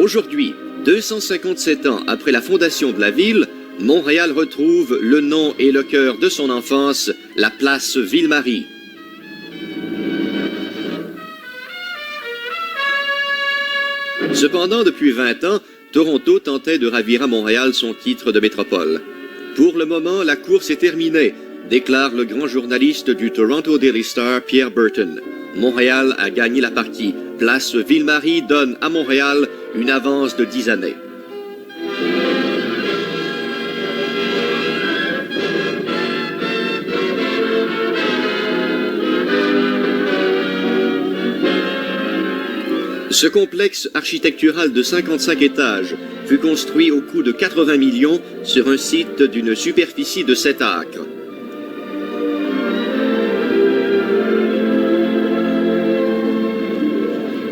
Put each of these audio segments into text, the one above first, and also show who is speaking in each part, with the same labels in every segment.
Speaker 1: Aujourd'hui, 257 ans après la fondation de la ville, Montréal retrouve le nom et le cœur de son enfance, la place Ville-Marie. Cependant, depuis 20 ans, Toronto tentait de ravir à Montréal son titre de métropole. Pour le moment, la course est terminée, déclare le grand journaliste du Toronto Daily Star, Pierre Burton. Montréal a gagné la partie. Place Ville-Marie donne à Montréal une avance de 10 années. Ce complexe architectural de 55 étages fut construit au coût de 80 millions sur un site d'une superficie de 7 acres.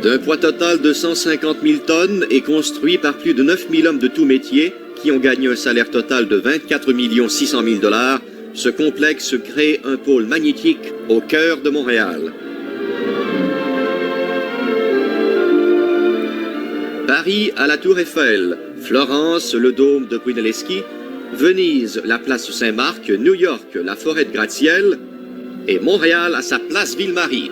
Speaker 1: D'un poids total de 150 000 tonnes et construit par plus de 9 000 hommes de tout métier qui ont gagné un salaire total de 24 600 000 $, ce complexe crée un pôle magnétique au cœur de Montréal. Paris à la Tour Eiffel, Florence le dôme de Brunelleschi, Venise la place Saint-Marc, New York la forêt de gratte-ciel et Montréal à sa place Ville-Marie.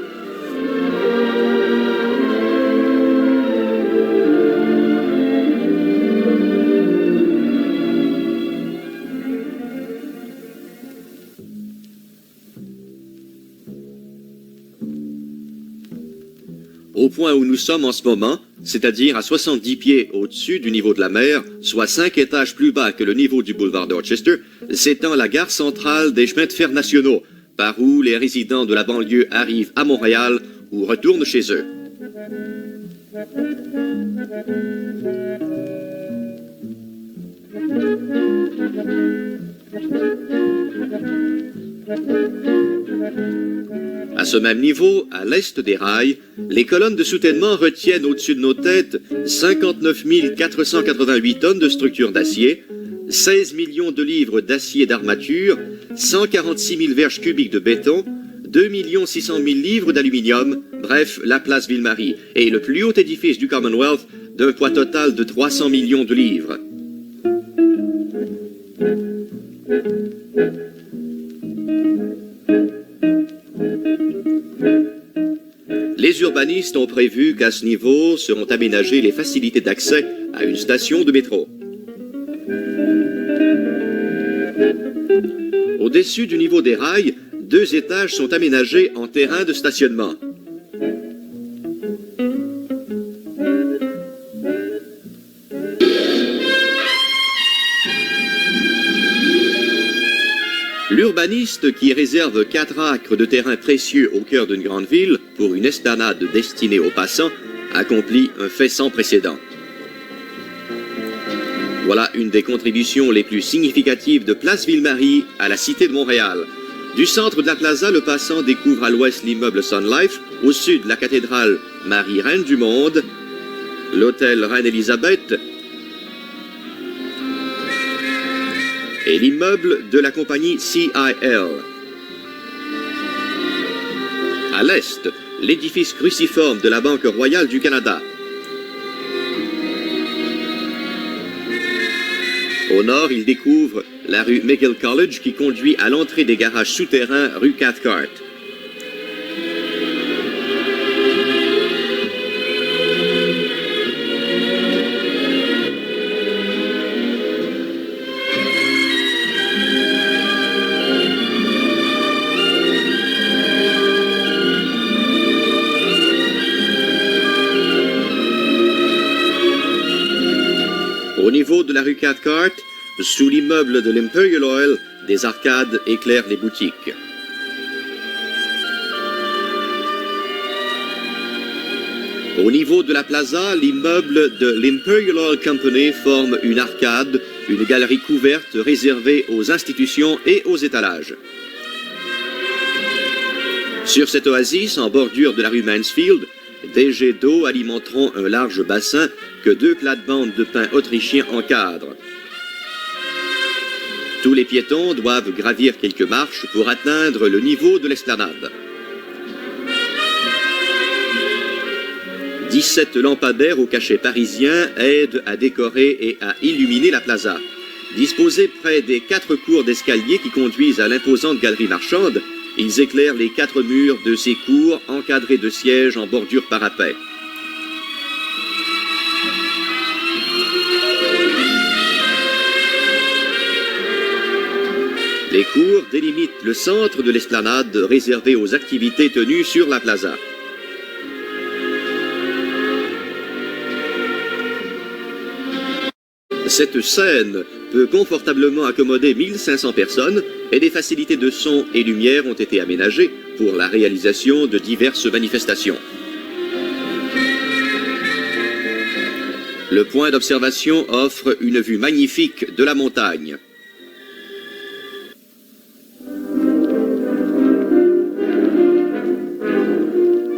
Speaker 1: Au point où nous sommes en ce moment, c'est-à-dire à 70 pieds au-dessus du niveau de la mer, soit 5 étages plus bas que le niveau du boulevard Dorchester, s'étend la gare centrale des chemins de fer nationaux, par où les résidents de la banlieue arrivent à Montréal ou retournent chez eux. À ce même niveau, à l'est des rails, les colonnes de soutènement retiennent au-dessus de nos têtes 59 488 tonnes de structures d'acier, 16 millions de livres d'acier d'armature, 146 000 verges cubiques de béton, 2 600 000 livres d'aluminium, bref, la place Ville-Marie, est le plus haut édifice du Commonwealth d'un poids total de 300 millions de livres. Les urbanistes ont prévu qu'à ce niveau seront aménagées les facilités d'accès à une station de métro. Au-dessus du niveau des rails, 2 étages sont aménagés en terrain de stationnement. L'urbaniste qui réserve 4 acres de terrain précieux au cœur d'une grande ville pour une esplanade destinée aux passants accomplit un fait sans précédent. Voilà une des contributions les plus significatives de Place Ville-Marie à la Cité de Montréal. Du centre de la plaza, le passant découvre à l'ouest l'immeuble Sun Life, au sud la cathédrale Marie Reine du Monde, l'hôtel Reine-Élisabeth et l'immeuble de la compagnie CIL. À l'est, l'édifice cruciforme de la Banque royale du Canada. Au nord, il découvre la rue McGill College qui conduit à l'entrée des garages souterrains rue Cathcart. Au niveau de la rue Cathcart, sous l'immeuble de l'Imperial Oil, des arcades éclairent les boutiques. Au niveau de la plaza, l'immeuble de l'Imperial Oil Company forme une arcade, une galerie couverte réservée aux institutions et aux étalages. Sur cette oasis, en bordure de la rue Mansfield, des jets d'eau alimenteront un large bassin que 2 plates-bandes de pin autrichien encadrent. Tous les piétons doivent gravir quelques marches pour atteindre le niveau de l'esplanade. 17 lampadaires au cachet parisien aident à décorer et à illuminer la plaza. Disposés près des 4 cours d'escalier qui conduisent à l'imposante galerie marchande, ils éclairent les 4 murs de ces cours encadrés de sièges en bordure parapet. Les cours délimitent le centre de l'esplanade réservé aux activités tenues sur la plaza. Cette scène peut confortablement accommoder 1500 personnes et des facilités de son et lumière ont été aménagées pour la réalisation de diverses manifestations. Le point d'observation offre une vue magnifique de la montagne.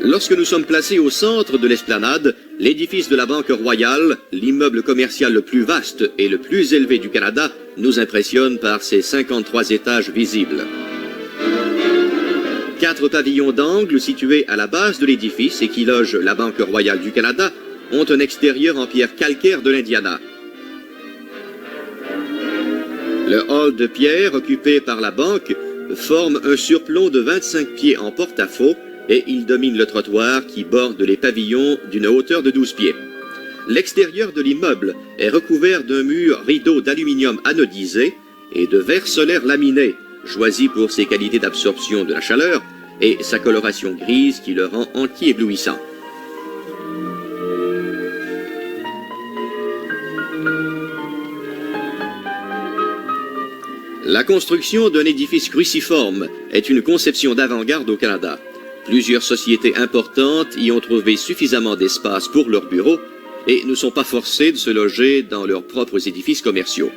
Speaker 1: Lorsque nous sommes placés au centre de l'esplanade, l'édifice de la Banque Royale, l'immeuble commercial le plus vaste et le plus élevé du Canada, nous impressionne par ses 53 étages visibles. 4 pavillons d'angle situés à la base de l'édifice et qui logent la Banque Royale du Canada ont un extérieur en pierre calcaire de l'Indiana. Le hall de pierre occupé par la banque forme un surplomb de 25 pieds en porte-à-faux et il domine le trottoir qui borde les pavillons d'une hauteur de 12 pieds. L'extérieur de l'immeuble est recouvert d'un mur rideau d'aluminium anodisé et de verre solaire laminé, choisi pour ses qualités d'absorption de la chaleur et sa coloration grise qui le rend anti-éblouissant. La construction d'un édifice cruciforme est une conception d'avant-garde au Canada. Plusieurs sociétés importantes y ont trouvé suffisamment d'espace pour leurs bureaux et ne sont pas forcées de se loger dans leurs propres édifices commerciaux.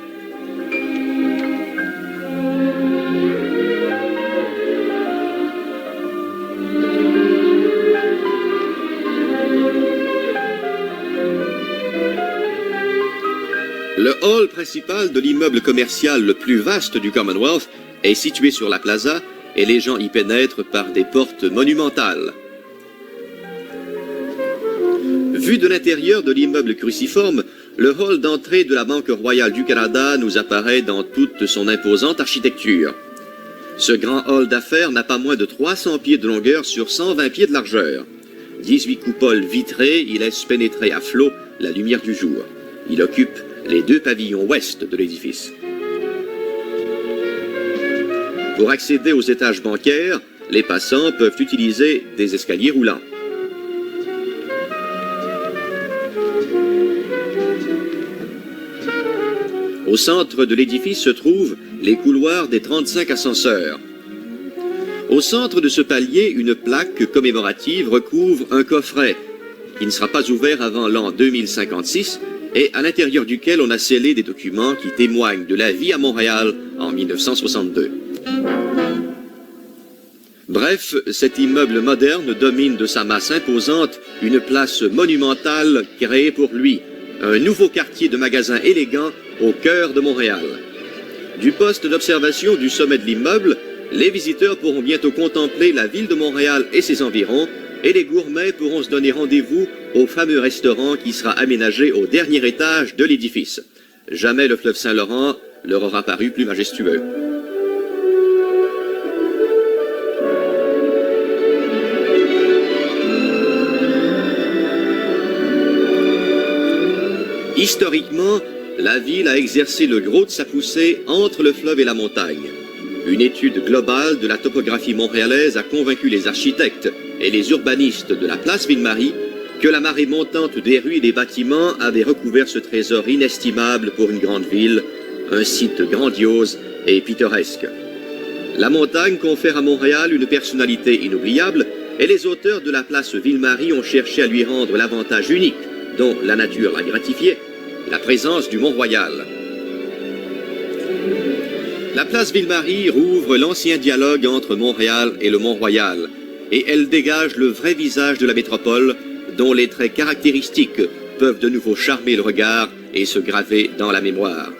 Speaker 1: Le hall principal de l'immeuble commercial le plus vaste du Commonwealth est situé sur la plaza et les gens y pénètrent par des portes monumentales. Vu de l'intérieur de l'immeuble cruciforme, le hall d'entrée de la Banque Royale du Canada nous apparaît dans toute son imposante architecture. Ce grand hall d'affaires n'a pas moins de 300 pieds de longueur sur 120 pieds de largeur. 18 coupoles vitrées y laissent pénétrer à flot la lumière du jour. Il occupe les 2 pavillons ouest de l'édifice. Pour accéder aux étages bancaires, les passants peuvent utiliser des escaliers roulants. Au centre de l'édifice se trouvent les couloirs des 35 ascenseurs. Au centre de ce palier, une plaque commémorative recouvre un coffret qui ne sera pas ouvert avant l'an 2056 et à l'intérieur duquel on a scellé des documents qui témoignent de la vie à Montréal en 1962. Bref, cet immeuble moderne domine de sa masse imposante une place monumentale créée pour lui, un nouveau quartier de magasins élégants au cœur de Montréal. Du poste d'observation du sommet de l'immeuble, les visiteurs pourront bientôt contempler la ville de Montréal et ses environs, et les gourmets pourront se donner rendez-vous au fameux restaurant qui sera aménagé au dernier étage de l'édifice. Jamais le fleuve Saint-Laurent leur aura paru plus majestueux. Historiquement, la ville a exercé le gros de sa poussée entre le fleuve et la montagne. Une étude globale de la topographie montréalaise a convaincu les architectes et les urbanistes de la place Ville-Marie que la marée montante des rues et des bâtiments avait recouvert ce trésor inestimable pour une grande ville, un site grandiose et pittoresque. La montagne confère à Montréal une personnalité inoubliable et les auteurs de la place Ville-Marie ont cherché à lui rendre l'avantage unique dont la nature l'a gratifié, la présence du Mont-Royal. La place Ville-Marie rouvre l'ancien dialogue entre Montréal et le Mont-Royal, et elle dégage le vrai visage de la métropole, dont les traits caractéristiques peuvent de nouveau charmer le regard et se graver dans la mémoire.